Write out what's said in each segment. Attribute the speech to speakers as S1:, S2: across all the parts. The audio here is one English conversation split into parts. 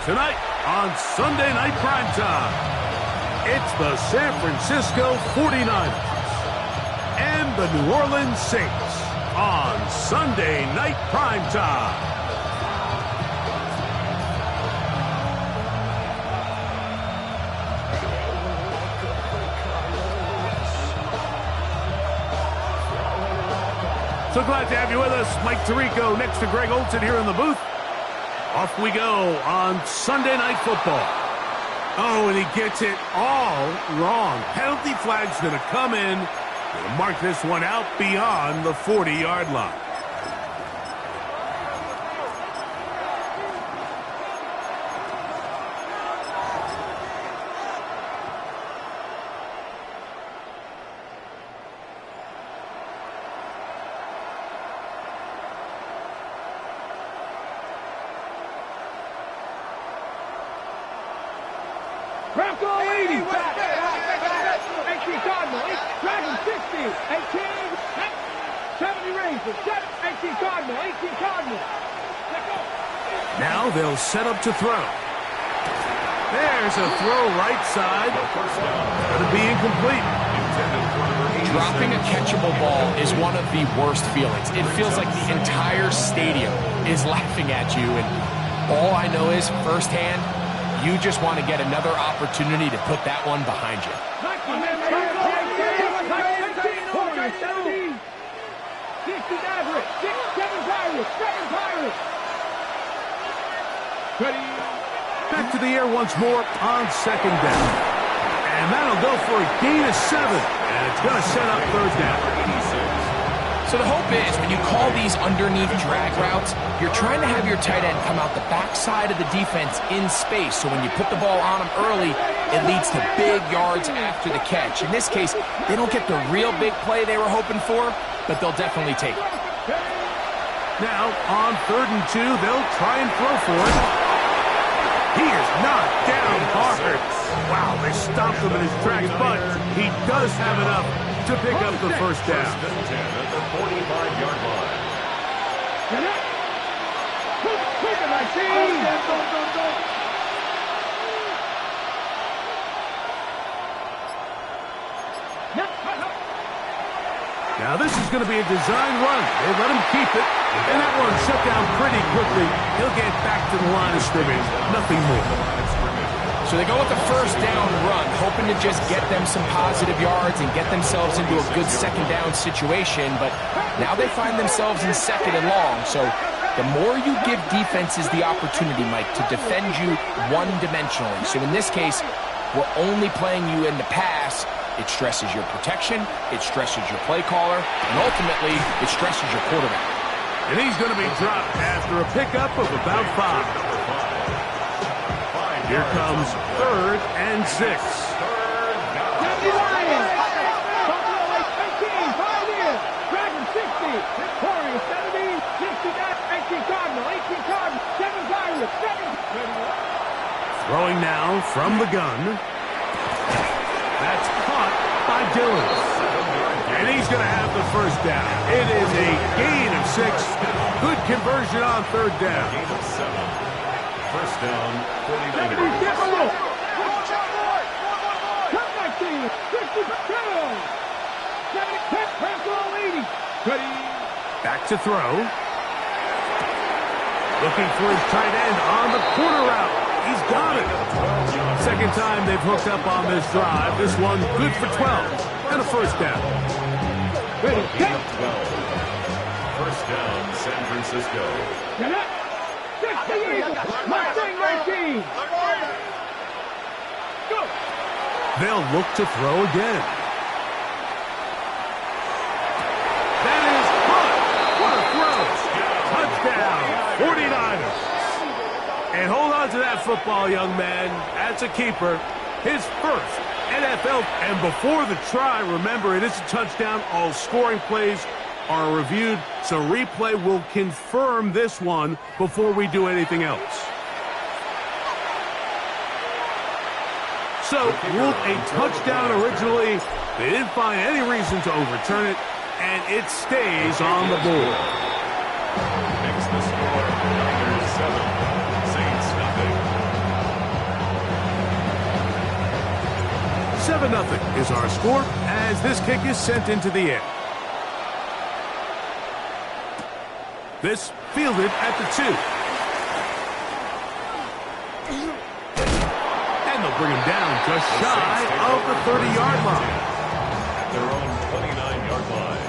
S1: Tonight on Sunday Night Primetime, it's the San Francisco 49ers and the New Orleans Saints on Sunday Night Primetime. So glad to have you with us. Mike Tirico next to Greg Olson here in the booth. Off we go on Sunday Night Football. Oh, and he gets it all wrong. Penalty flag's going to come in. Going to mark this one out beyond the 40-yard line.
S2: Bronco 80, 18 Cardinal, Dragon 60, 18, 70 Rangers, 18 Cardinal, 18 Cardinal.
S1: Now they'll set up to throw. There's a throw right side. Going to be incomplete.
S3: Dropping a catchable ball is one of the worst feelings. It feels like the entire stadium is laughing at you, and all I know is firsthand, you just want to get another opportunity to put that one behind you.
S1: Back to the air once more on second down. And that'll go for a gain of 7. And it's going to set up third down.
S3: So the hope is when you call these underneath drag routes, you're trying to have your tight end come out the backside of the defense in space. So when you put the ball on him early, it leads to big yards after the catch. In this case, they don't get the real big play they were hoping for, but they'll definitely take it.
S1: Now, on 3rd and 2, they'll try and throw for it. He is knocked down hard. Wow, they stopped him in his tracks, but he does have enough to pick up the first down.
S4: At the 45-yard line.
S1: Now this is going to be a design run. They let him keep it, and that one shut down pretty quickly. He'll get back to the line of scrimmage. Nothing more.
S3: So they go with the first down run, hoping to just get them some positive yards and get themselves into a good second down situation, but now they find themselves in second and long. So the more you give defenses the opportunity, Mike, to defend you one-dimensionally. So in this case, we're only playing you in the pass. It stresses your protection, it stresses your play caller, and ultimately, it stresses your quarterback.
S1: And he's going to be dropped after a pickup of about 5. Here comes 3rd and 6. Throwing now from the gun. That's caught by Dillon. And he's going to have the first down. It is a gain of 6. Good conversion on 3rd down.
S4: Gain of 7. First down, 49ers.
S1: Back to throw. Looking for his tight end on the corner route. He's got it. Second time they've hooked up on this drive. This one good for 12. And a first down.
S4: Gain of 12. First down, San Francisco.
S1: They'll look to throw again. That is caught. What a throw. Touchdown. 49ers. And hold on to that football, young man. That's a keeper. His first NFL. And before the try, remember, it is a touchdown. All scoring plays are reviewed, so replay will confirm this one before we do anything else. So, ruled a touchdown originally. They didn't find any reason to overturn it, and it stays on the board.
S4: Next, the score, Niners 7, Saints nothing.
S1: 7-0 is our score as this kick is sent into the air. This fielded at the 2. And they'll bring him down just shy of the 30-yard line.
S4: At their own 29-yard line.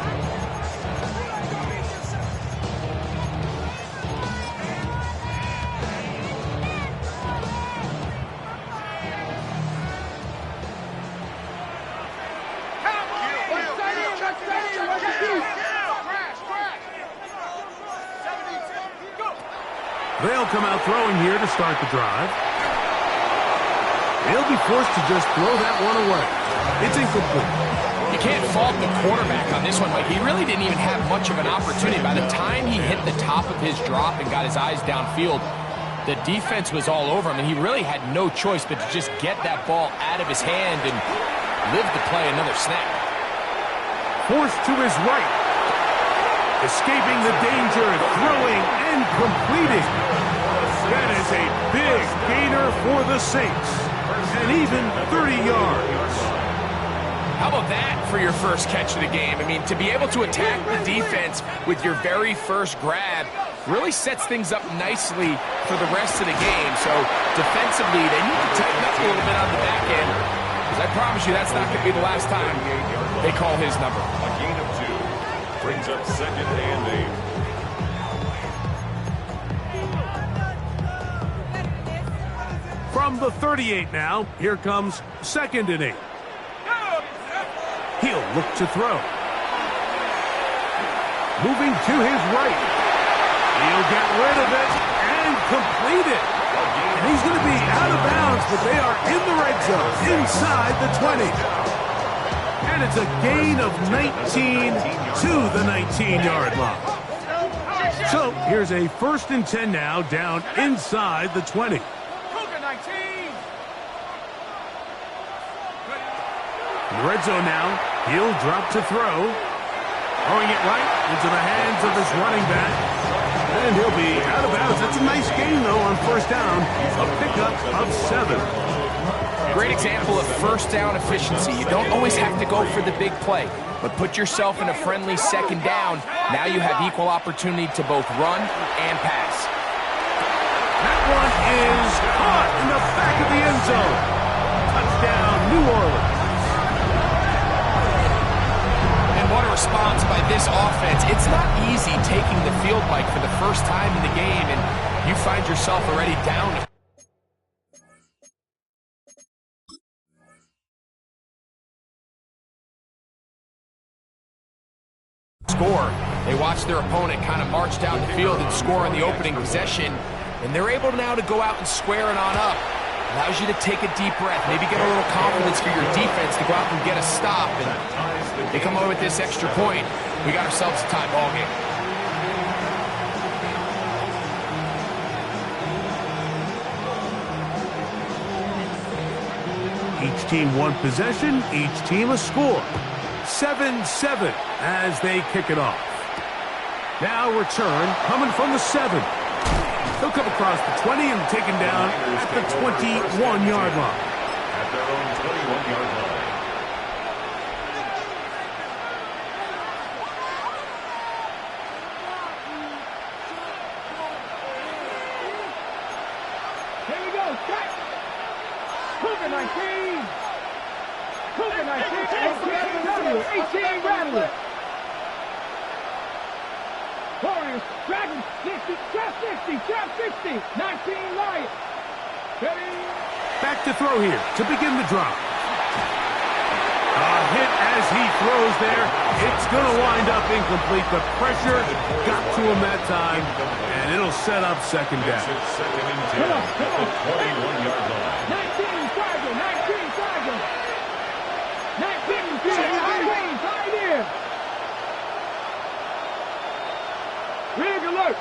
S1: They'll come out throwing here to start the drive. They'll be forced to just throw that one away. It's incomplete.
S3: You can't fault the quarterback on this one, Mike. He really didn't even have much of an opportunity. By the time he hit the top of his drop and got his eyes downfield, the defense was all over him, and he really had no choice but to just get that ball out of his hand and live to play another snap.
S1: Forced to his right. Escaping the danger, throwing and completing. That is a big gainer for the Saints. And even 30 yards.
S3: How about that for your first catch of the game? I mean, to be able to attack the defense with your very first grab really sets things up nicely for the rest of the game. So defensively, they need to tighten up a little bit on the back end. Because I promise you, that's not going to be the last time they call his number.
S4: A gain of 2. Brings up 2nd and
S1: 8. From the 38 now, here comes 2nd and 8. He'll look to throw. Moving to his right. He'll get rid of it and complete it. And he's going to be out of bounds, but they are in the red zone, inside the 20. And it's a gain of 19 to the 19-yard line. So here's a 1st and 10 now, down inside the 20. In the red zone now, he'll drop to throw. Throwing it right into the hands of his running back. And he'll be out of bounds. That's a nice gain, though, on 1st down. A pickup of 7.
S3: Great example of 1st down efficiency. You don't always have to go for the big play, but put yourself in a friendly 2nd down. Now you have equal opportunity to both run and pass.
S1: That one is caught in the back of the end zone. Touchdown, New Orleans.
S3: And what a response by this offense. It's not easy taking the field, Mike, for the first time in the game, and you find yourself already down. Score. They watch their opponent kind of march down the field and score on the opening possession, and they're able now to go out and square it on up. Allows you to take a deep breath, maybe get a little confidence for your defense to go out and get a stop, and they come away with this extra point. We got ourselves a tie ball game.
S1: Each team one possession, each team a score. 7-7 as they kick it off. Now return coming from the 7. He'll come across the 20 and taken down at the 21-yard line.
S4: At their own 21-yard line.
S2: Here we go, cut! Cougar 19! Cougar 19! 18 Rattler! Warriors, Dragons, 60, trap 60, trap 60, 19 Lions. Ready?
S1: Back to throw here to begin the drop. A hit as he throws there. It's going to wind up incomplete. The pressure got to him that time, and it'll set up 2nd down.
S4: It's 2nd and 10 at the 21-yard line.
S2: 19 Tiger, 19 Tiger. 19 high there. Rig alert,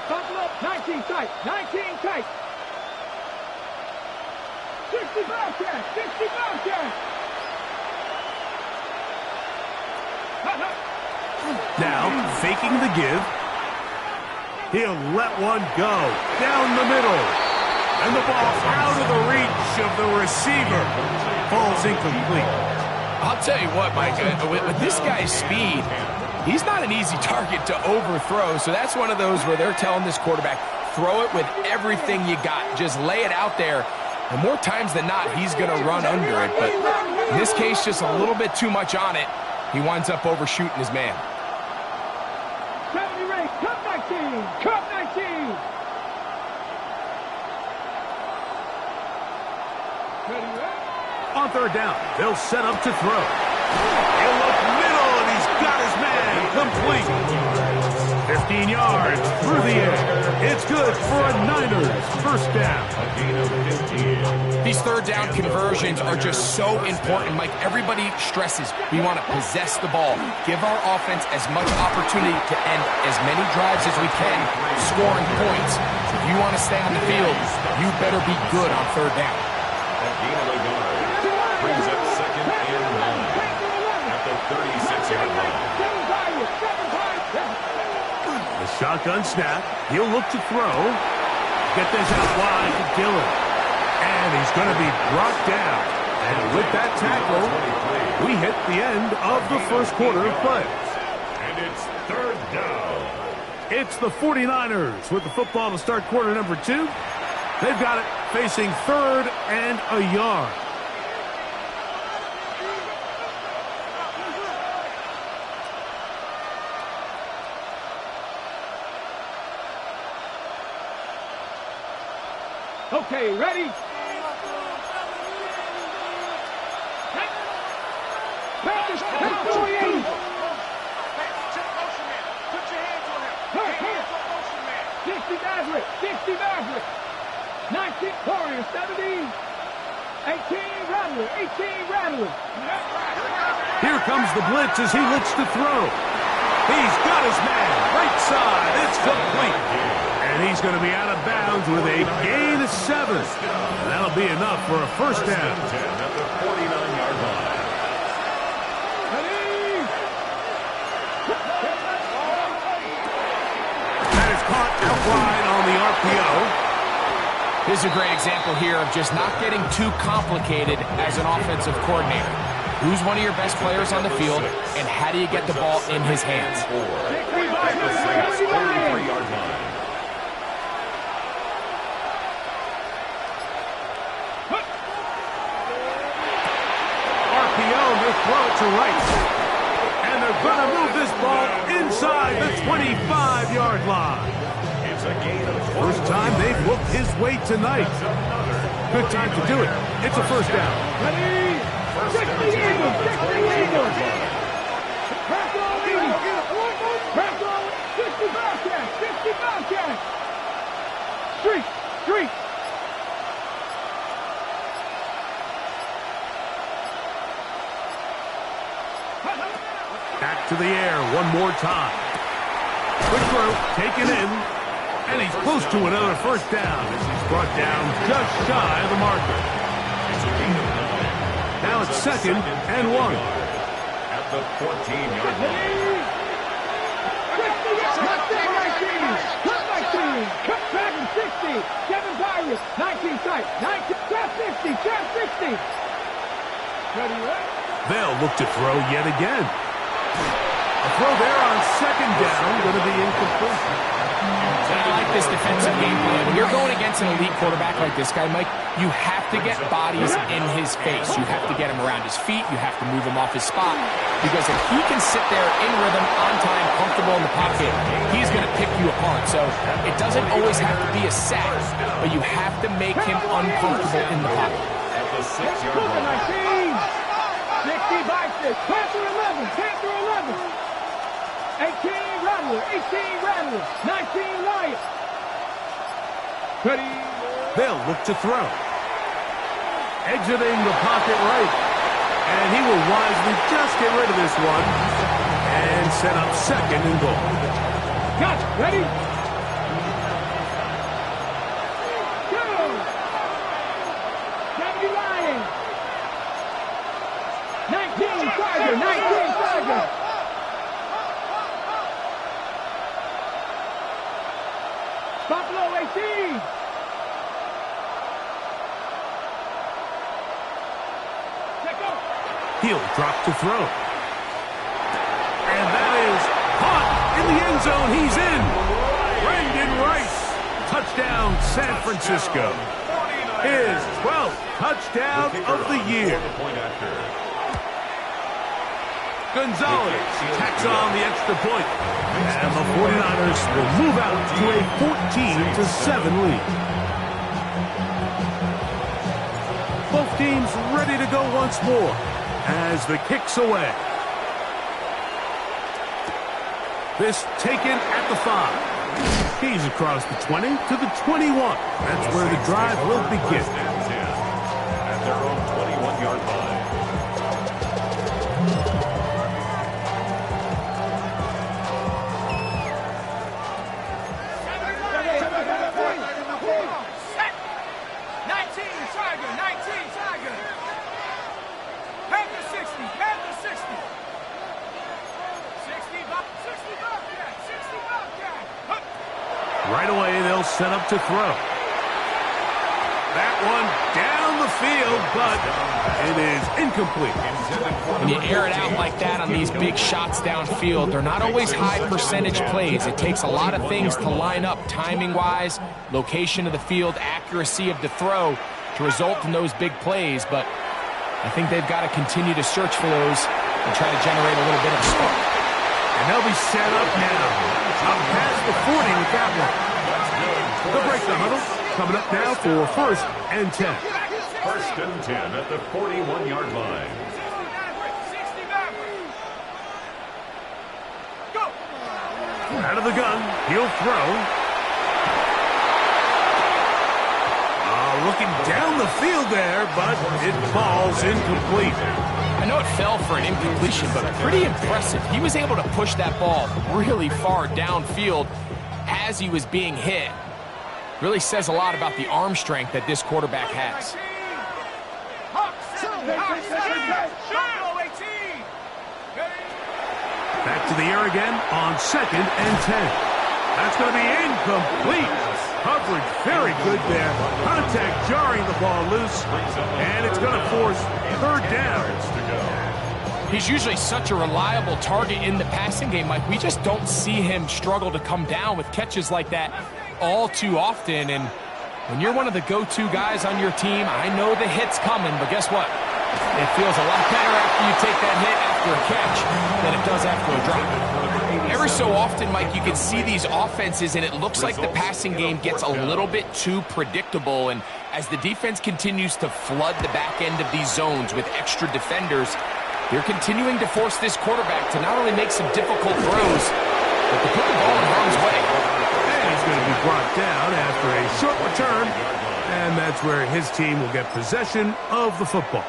S2: buckle up, 19 tight, 19 tight. 60 Bobcat, 60 Bobcat.
S1: Now, faking the give. He'll let one go down the middle. And the ball out of the reach rush of the receiver. Falls incomplete.
S3: I'll tell you what, Mike, with this guy's speed, he's not an easy target to overthrow, so that's one of those where they're telling this quarterback, throw it with everything you got. Just lay it out there. And more times than not, he's going to run under it. But in this case, just a little bit too much on it. He winds up overshooting his man.
S2: 70 range, cut 19, cut 19.
S1: On third down, they'll set up to throw. He'll look middle, and he's got his man complete. 15 yards through the air. It's good for a Niners first down.
S3: These third down conversions are just so important, Mike. Everybody stresses we want to possess the ball, give our offense as much opportunity to end as many drives as we can, scoring points. If you want to stay on the field, you better be good on third down.
S4: Brings up second and 9 at the 36-yard line.
S1: The shotgun snap. He'll look to throw. Get this out wide to Dillon. And he's going to be brought down. And with that tackle, we hit the end of the first quarter of play.
S4: And it's third down.
S1: It's the 49ers with the football to start quarter number 2. They've got it facing third and a yard.
S2: Okay, ready? Practice, practice, 60 Maverick, 60 Maverick. 19 Warrior, 17. 18 Rattler, 18 Rattler.
S1: Here comes the blitz as he looks to throw. He's got his man, right side, it's complete. And he's going to be out of bounds with a gain of 7. And that'll be enough for a first down.
S4: At the 49-yard line.
S1: That is caught out wide on the RPO.
S3: This is a great example here of just not getting too complicated as an offensive coordinator. Who's one of your best players on the field, and how do you get the ball in his hands?
S4: At the 43-yard line.
S1: Throw it to right. And they're going to move this ball inside the 25-yard line.
S4: It's a gain of
S1: First time they've whooped his way tonight. Good time to do it. It's a first down.
S2: Ready? 60 Eagles, 60 Eagles. Press on, Eagles. Press on, 60 Bobcats, 60 Bobcats. Street, street.
S1: Back to the air one more time. Quick throw, taken in, and he's close to another first down as he's brought down just shy of the marker. Now it's second and 1.
S4: At the 14-yard line.
S2: Cut back in 60. 7 Pirates, 19 tight. 19, trap 60, trap 60. Ready, right?
S1: They'll look to throw yet again. A throw there on second down, going to be incomplete.
S3: And I like this defensive game plan. When you're going against an elite quarterback like this guy, Mike, you have to get bodies in his face. You have to get him around his feet. You have to move him off his spot. Because if he can sit there in rhythm, on time, comfortable in the pocket, he's going to pick you apart. So it doesn't always have to be a sack, but you have to make him uncomfortable in the pocket.
S4: At the 6-yard line.
S2: 60 Bison, Panther 11, Panther 11. 18 Rattler, 18 Rattler, 19 Lion. Ready?
S1: They'll look to throw. Exiting the pocket right. And he will wisely just get rid of this one. And set up second and goal.
S2: Gotcha. Ready? Go! 70 Lion. 19 Tiger, 19 Tiger. Buffalo 18.
S1: He'll drop to throw. And that is caught in the end zone. He's in. Brandon Rice. Touchdown, San Francisco. His 12th touchdown of the year. Gonzalez tacks on the extra point. And the 49ers will move out to a 14-7 lead. Both teams ready to go once more as the kick's away. This taken at the 5. He's across the 20 to the 21. That's where the drive will begin.
S4: At their own 21-yard line.
S1: Right away, they'll set up to throw. That one down the field, but it is incomplete.
S3: When you air it out like that on these big shots downfield, they're not always high percentage plays. It takes a lot of things to line up timing-wise, location of the field, accuracy of the throw to result in those big plays. But I think they've got to continue to search for those and try to generate a little bit of a spark.
S1: And they'll be set up now. Up past the 40 with that one. They'll break the huddle. Coming up now for 1st and 10.
S4: 1st and 10 at the 41-yard line.
S1: Out of the gun, he'll throw. Looking down the field there, but it falls incomplete.
S3: I know it fell for an incompletion, but pretty impressive. He was able to push that ball really far downfield as he was being hit. Really says a lot about the arm strength that this quarterback has.
S1: Back to the air again on 2nd and 10. That's going to be incomplete. Coverage very good there. Contact jarring the ball loose, and it's going to force 3rd down.
S3: He's usually such a reliable target in the passing game, Mike. We just don't see him struggle to come down with catches like that all too often. And when you're one of the go-to guys on your team, I know the hit's coming, but guess what? It feels a lot better after you take that hit after a catch than it does after a drop. Every so often, Mike, you can see these offenses, and it looks like the passing game gets a little bit too predictable. And as the defense continues to flood the back end of these zones with extra defenders, they're continuing to force this quarterback to not only make some difficult throws, but to put the ball in harm's way.
S1: And he's going to be brought down after a short return, and that's where his team will get possession of the football.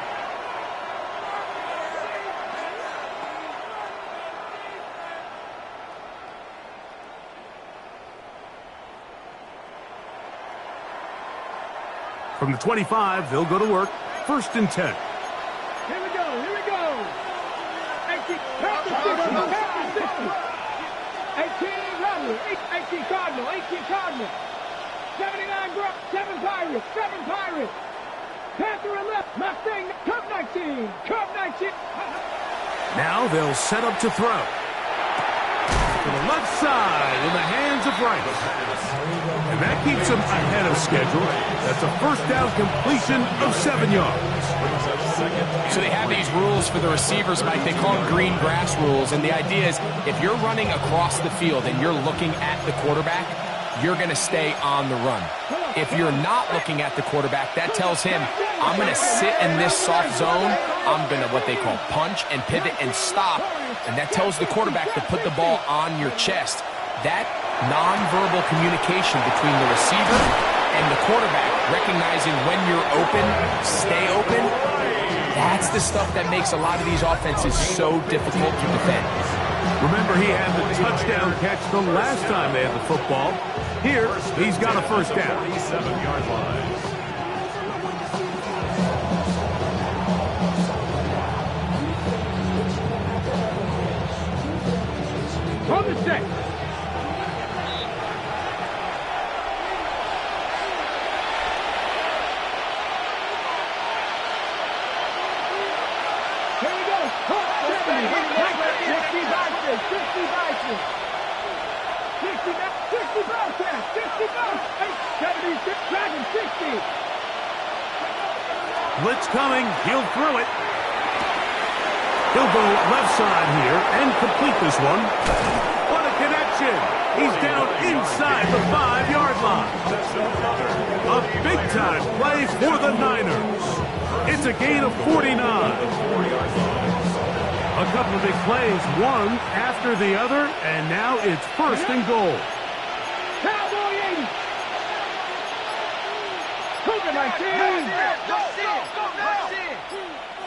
S1: From the 25, they'll go to work. 1st and 10.
S2: Here we go, here we go. 18 Rattler, 18 Cardinal, 18 Cardinal. 79 7 Pirates, 7 Pirates. Panther 11, Mustang, Cub 19, Cub 19.
S1: Now they'll set up to throw. To the left side in the hands of Rice. And that keeps him ahead of schedule. That's a 1st down completion of 7 yards.
S3: So they have these rules for the receivers, Mike. They call them green grass rules. And the idea is if you're running across the field and you're looking at the quarterback, you're going to stay on the run. If you're not looking at the quarterback, that tells him, I'm going to sit in this soft zone. I'm going to what they call punch and pivot and stop. And that tells the quarterback to put the ball on your chest. That nonverbal communication between the receiver and the quarterback, recognizing when you're open, stay open, that's the stuff that makes a lot of these offenses so difficult to defend.
S1: Remember, he had the touchdown catch the last time they had the football. Here, he's got a 1st down.
S4: 37-yard line.
S2: From the 6. Here we go.
S1: Blitz coming. He'll throw it. He'll go left side here and complete this one. What a connection. He's down inside the 5-yard line. A big-time play for the Niners. It's a gain of 49. A couple of big plays, one after the other, and now it's first and goal.
S2: Cowboy 80. Cougar 19.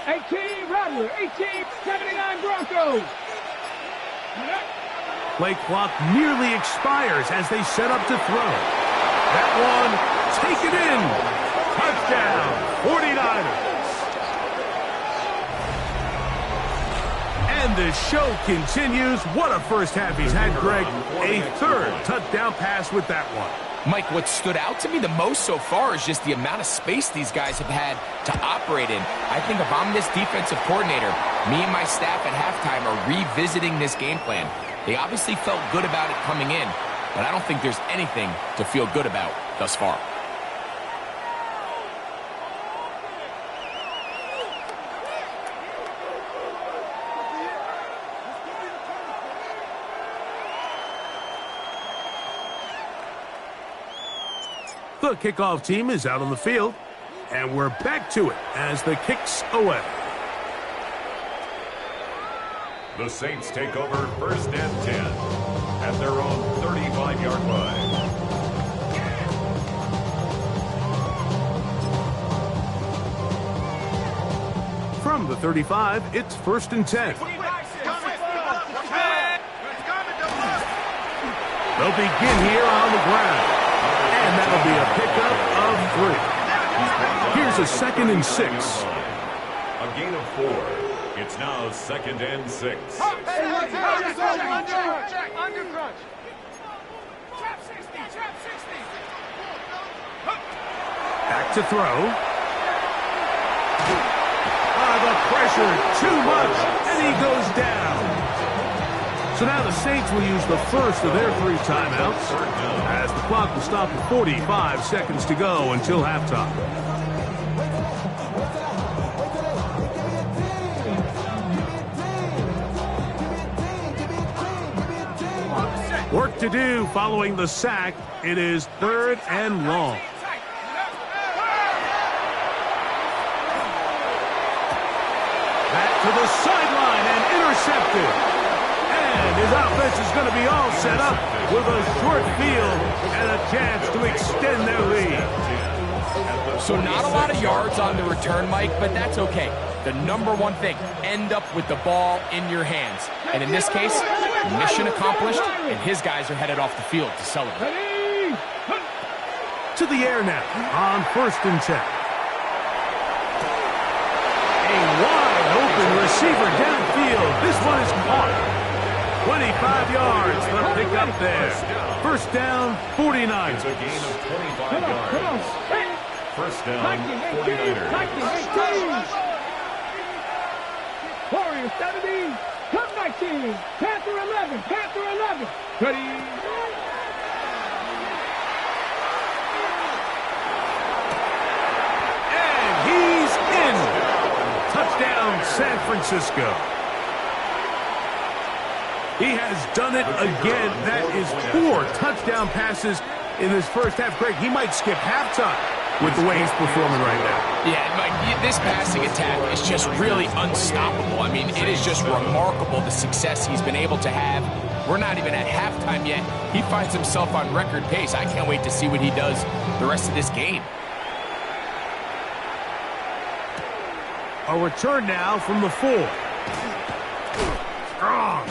S2: 18 Rattler. 18 79 Broncos.
S1: Play clock nearly expires as they set up to throw. That one, taken in. Touchdown, 49ers. And the show continues. What a first half he's had, Greg. A third touchdown pass with that one.
S3: Mike, what stood out to me the most so far is just the amount of space these guys have had to operate in. I think if I'm this defensive coordinator, me and my staff at halftime are revisiting this game plan. They obviously felt good about it coming in, but I don't think there's anything to feel good about thus far.
S1: The kickoff team is out on the field, and we're back to it as the kick's away.
S4: The Saints take over first and 10 at their own 35-yard line.
S1: From the 35, it's first and 10. They'll begin here on the ground. And that'll be a pickup of 3. Here's a second and 6.
S4: A gain of 4. It's now second and 6.
S2: Under crunch. Trap 60.
S1: Back to throw. The pressure, too much, and he goes down. So now the Saints will use the first of their 3 timeouts as the clock will stop at 45 seconds to go until halftime. Work to do following the sack. It is 3rd and long. Back to the sideline and intercepted. And his offense is going to be all set up with a short field and a chance to extend their lead.
S3: So not a lot of yards on the return, Mike, but that's okay. The number one thing, end up with the ball in your hands. And in this case, mission accomplished, and his guys are headed off the field to celebrate.
S1: To the air now on first and 10. A wide open receiver downfield. This one is caught. 25 yards, the pickup there. First down, 49.
S4: It's a gain of 25 yards. First down, 49ers.
S2: Warriors 17, Cub 19, Panther 11, Ready.
S1: And he's in. Touchdown, San Francisco. He has done it again. That is 4 touchdown passes in this first half. Greg, he might skip halftime with the way he's performing right now.
S3: Yeah, Mike, this passing attack is just really unstoppable. I mean, it is just remarkable the success he's been able to have. We're not even at halftime yet. He finds himself on record pace. I can't wait to see what he does the rest of this game.
S1: A return now from the 4. Strong.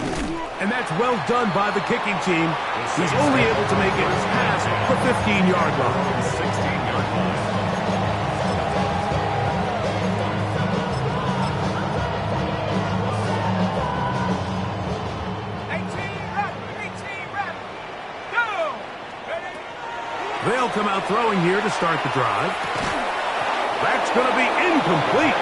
S1: And that's well done by the kicking team. He's only able to make it past the 15-yard line.
S4: 16-yard line.
S1: They'll come out throwing here to start the drive. That's going to be incomplete.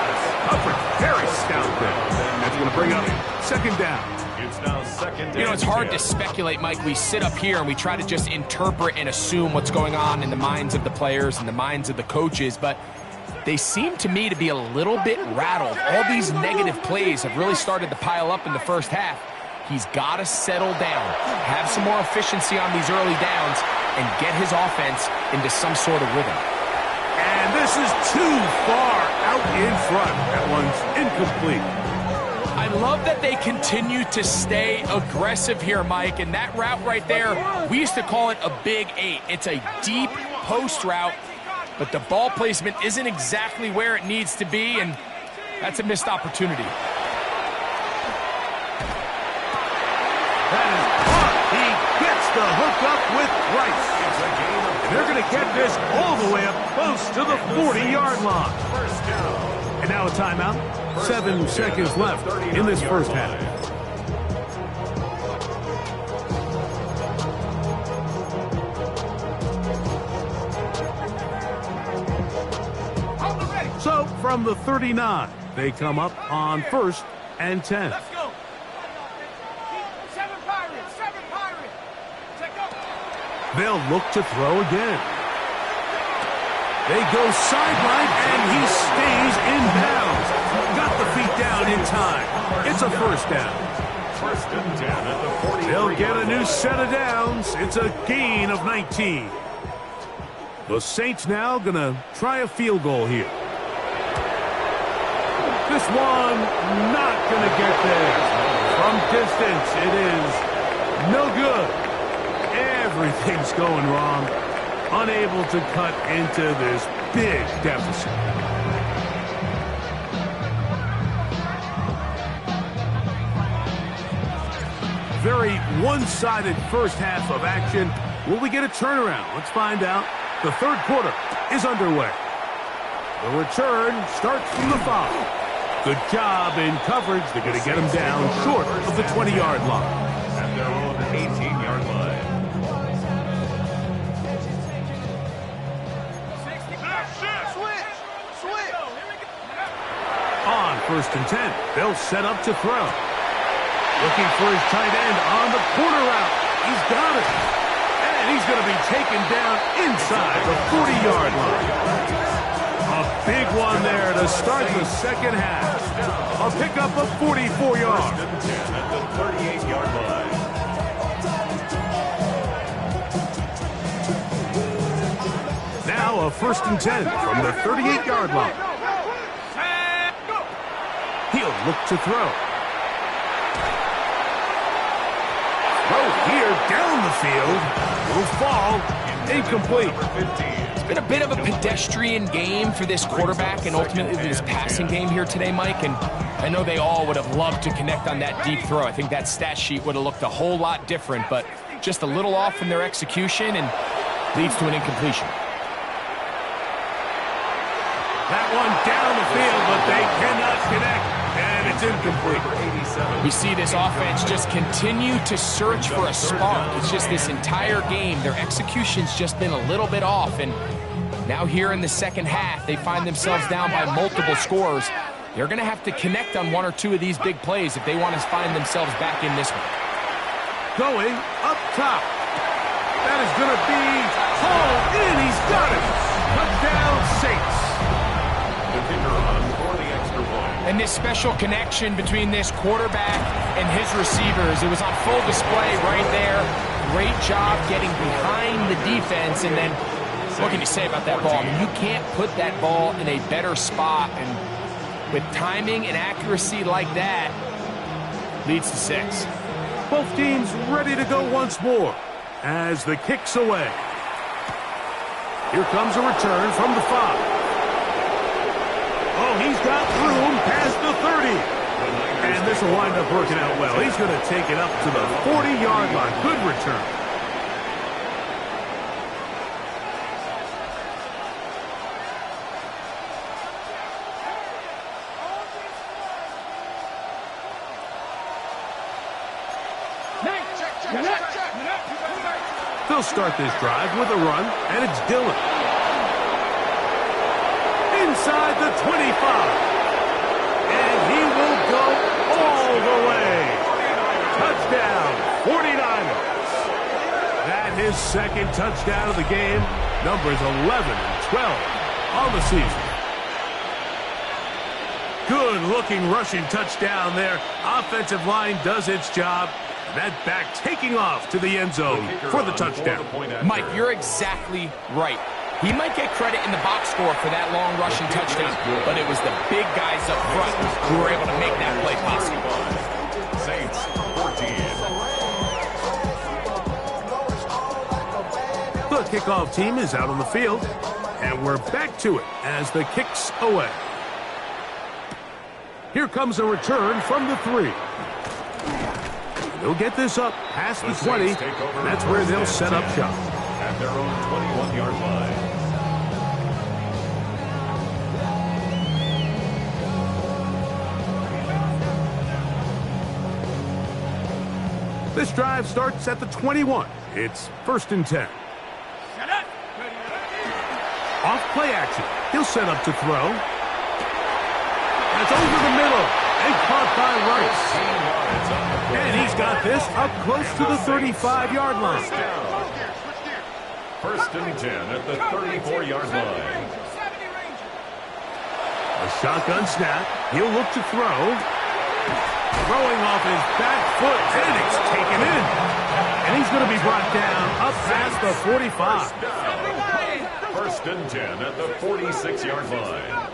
S1: Coverage very stout there. That's going to bring up second down.
S4: It's now second down.
S3: You know, it's hard to speculate, Mike. We sit up here and we try to just interpret and assume what's going on in the minds of the players and the minds of the coaches, but they seem to me to be a little bit rattled. All these negative plays have really started to pile up in the first half. He's got to settle down, have some more efficiency on these early downs, and get his offense into some sort of rhythm.
S1: And this is too far out in front. That one's incomplete.
S3: I love that they continue to stay aggressive here, Mike, and that route right there, we used to call it a big 8. It's a deep post route, but the ball placement isn't exactly where it needs to be, and that's a missed opportunity.
S1: That is caught. He gets the hook up with Rice. And they're going to get this all the way up close to the 40-yard line. And now a timeout. 7 seconds left in this first half. So from the 39, they come up on 1st and 10.
S2: Let's go. 7 Pirates. 7 Pirates. Check go.
S1: They'll look to throw again. They go sideline, and he stays in bounds. Got the feet down in time. It's a first down.
S4: First and 10 at the 40.
S1: They'll get a new set of downs. It's a gain of 19. The Saints now going to try a field goal here. This one not going to get there. From distance, it is no good. Everything's going wrong. Unable to cut into this big deficit. Very one-sided first half of action. Will we get a turnaround? Let's find out. The third quarter is underway. The return starts from the 5. Good job in coverage. They're going to get him down short of the 20-yard line.
S4: At their own 18-yard line.
S1: On 1st and 10, they'll set up to throw. Looking for his tight end on the corner route. He's got it. And he's going to be taken down inside the 40-yard line. A big one there to start the second half. A pickup of 44 yards.
S4: At the 38-yard line.
S1: Now a 1st and 10 from the 38-yard line. He'll look to throw. Throw here down the field. Will fall. Incomplete.
S3: It's been a bit of a pedestrian game for this quarterback and ultimately this passing game here today, Mike. And I know they all would have loved to connect on that deep throw. I think that stat sheet would have looked a whole lot different, but just a little off in their execution and leads to an incompletion.
S1: That one down the field, but they cannot connect. And it's incomplete.
S3: We see this offense just continue to search for a spark. It's just this entire game, their execution's just been a little bit off. And now here in the second half, they find themselves down by multiple scores. They're going to have to connect on 1 or 2 of these big plays if they want to find themselves back in this one.
S1: Going up top. That is going to be hauled in. He's got it. Touchdown, Saints.
S4: The kicker on for the extra point.
S3: And this special connection between this quarterback and his receivers, it was on full display right there. Great job getting behind the defense. And then what can you say about that ball? I mean, you can't put that ball in a better spot. And with timing and accuracy like that, leads to 6.
S1: Both teams ready to go once more as the kick's away. Here comes a return from the 5. Oh, he's got room past the 30. And this will wind up working out well. He's going to take it up to the 40-yard line. Good return. They'll start this drive with a run, and it's Dillon. Inside the 25. his second touchdown of the game. Numbers 11 and 12 on the season. Good-looking rushing touchdown there. Offensive line does its job. That back taking off to the end zone for the touchdown.
S3: Mike, you're exactly right. He might get credit in the box score for that long rushing touchdown, but it was the big guys up front who were able to make that play possible.
S4: Saints 14.
S1: The kickoff team is out on the field, and we're back to it as the kick's away. Here comes a return from the 3. They'll get this up past the 20. That's where they'll set up shop.
S4: At their own 21-yard line.
S1: This drive starts at the 21. It's 1st and 10. Off play action. He'll set up to throw. That's over the middle. And caught by Rice. And he's got this up close to the 35-yard line.
S4: 1st and 10 at the 34-yard line.
S1: A shotgun snap. He'll look to throw. Throwing off his back foot, and it's taken in. And he's going to be brought down up past the 45.
S4: 1st and 10 at the 46-yard line.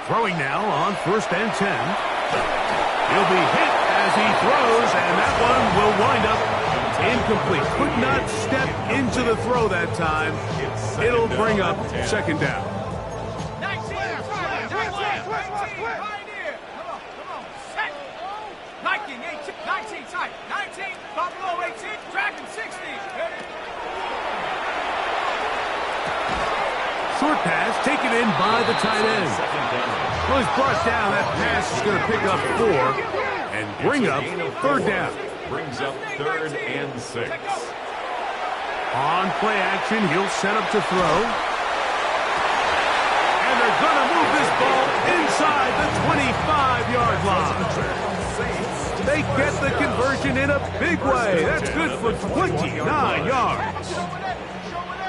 S1: Throwing now on 1st and 10. He'll be hit as he throws, and that one will wind up incomplete. Could not step into the throw that time. It'll bring up 2nd down.
S2: 19 tight. 19, Buffalo 18, Dragon 60.
S1: Short pass taken in by the tight end. Well, he's brought down. That pass is going to pick up 4 and bring up 3rd down.
S4: Brings up 3rd and 6.
S1: On play action, he'll set up to throw. And they're going to move this ball inside the 25-yard line. They get the conversion in a big way. That's good for 29 yards.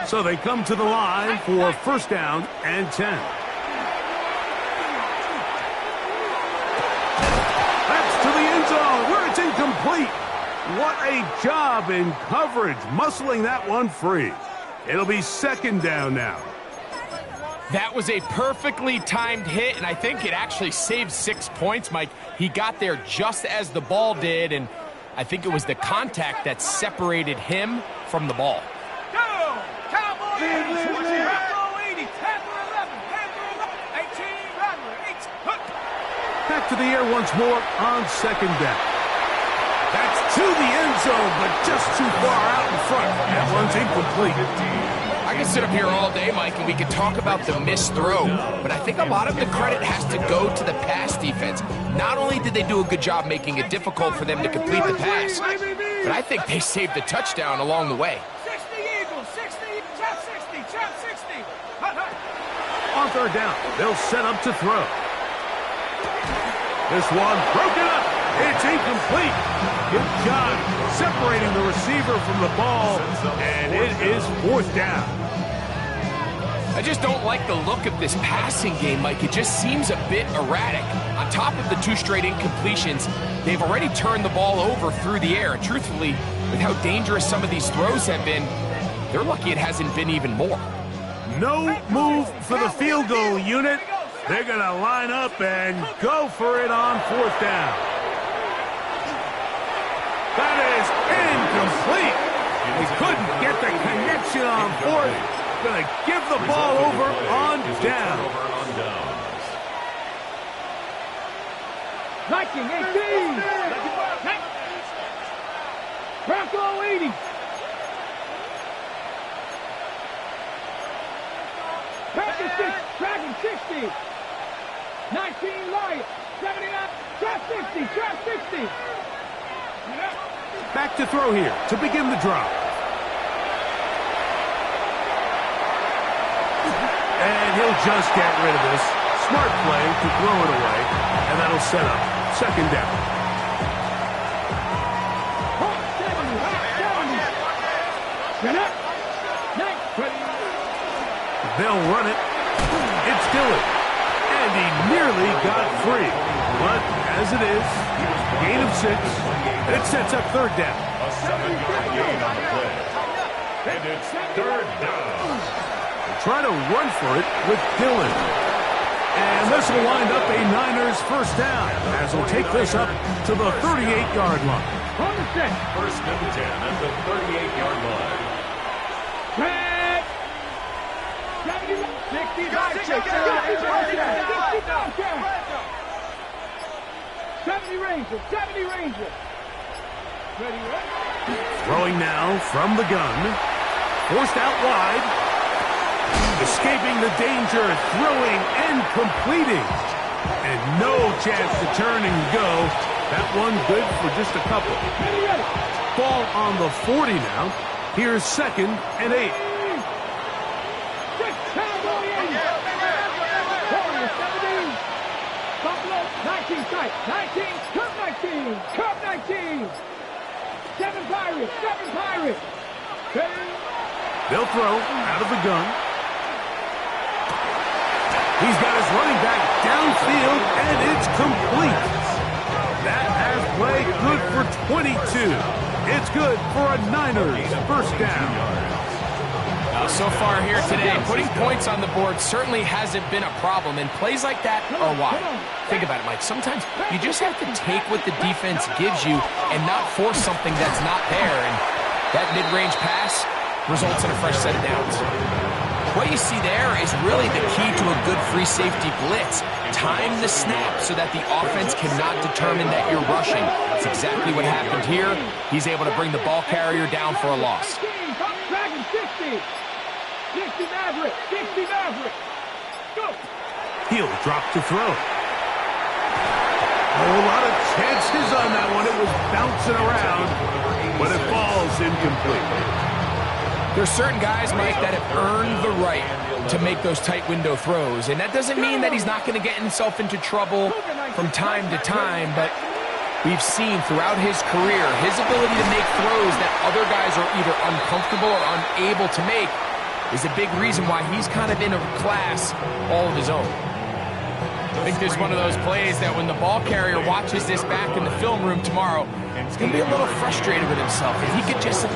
S1: So they come to the line for 1st down and 10. That's to the end zone where it's incomplete. What a job in coverage, muscling that one free. It'll be 2nd down now.
S3: That was a perfectly timed hit, and I think it actually saved 6 points, Mike. He got there just as the ball did, and I think it was the contact that separated him from the ball.
S1: Back to the air once more on 2nd down. That's to the end zone, but just too far out in front. That one's incomplete.
S3: I can sit up here all day, Mike, and we can talk about the missed throw, but I think a lot of the credit has to go to the pass defense. Not only did they do a good job making it difficult for them to complete the pass, but I think they saved the touchdown along the way.
S2: 60 Eagles, 60, trap 60, trap 60.
S1: On 3rd down, they'll set up to throw. This one broken up. It's incomplete. Good job separating the receiver from the ball, and it is 4th down.
S3: I just don't like the look of this passing game, Mike. It just seems a bit erratic. On top of the 2 straight incompletions, they've already turned the ball over through the air. And truthfully, with how dangerous some of these throws have been, they're lucky it hasn't been even more.
S1: No move for the field goal unit. They're going to line up and go for it on 4th down. That is incomplete. They couldn't get the connection on 4th. Going to give the ball over on down.
S2: 19-18. Bronco 80. Packers 6, Dragon 60. 19 Lions, 79, trap 60, trap 60.
S1: Back to throw here to begin the drive. And he'll just get rid of this. Smart play to throw it away, and that'll set up 2nd down. They'll run it. It's Dillon. And he nearly got free. But as it is, gain of 6. And it sets up third down.
S4: A 7-yard gain on the play. And it's third down.
S1: Try to run for it with Dillon. And this will wind up a Niners first down as we'll take this up to the 38-yard line.
S2: On the set.
S4: First and 10 at the 38-yard line.
S2: Red. 65 70 Rangers. 70 Rangers. Ready,
S1: Throwing now from the gun. Forced out wide. Escaping the danger, throwing and completing. And no chance to turn and go. That one good for just a couple. Ball on the 40 now. Here's 2nd and 8.
S2: Buffalo, 19 strike. 19, Curve 19. Curve 19. 7 Pirates. 7 Pirates.
S1: They'll throw out of the gun. He's got his running back downfield, and it's complete. That has play good for 22. It's good for a Niners first down.
S3: So far here today, putting points on the board certainly hasn't been a problem, and plays like that are why. Think about it, Mike. Sometimes you just have to take what the defense gives you and not force something that's not there, and that mid-range pass results in a fresh set of downs. What you see there is really the key to a good free safety blitz. Time the snap so that the offense cannot determine that you're rushing. That's exactly what happened here. He's able to bring the ball carrier down for a loss.
S2: 60. 60 Maverick. 60 Maverick. Go.
S1: He'll drop to throw. A whole lot of chances on that one. It was bouncing around, but it falls incomplete.
S3: There's certain guys, Mike, that have earned the right to make those tight window throws, and that doesn't mean that he's not going to get himself into trouble from time to time, but we've seen throughout his career his ability to make throws that other guys are either uncomfortable or unable to make is a big reason why he's kind of in a class all of his own. I think there's one of those plays that when the ball carrier watches this back in the film room tomorrow, he's going to be a little frustrated with himself. If he could just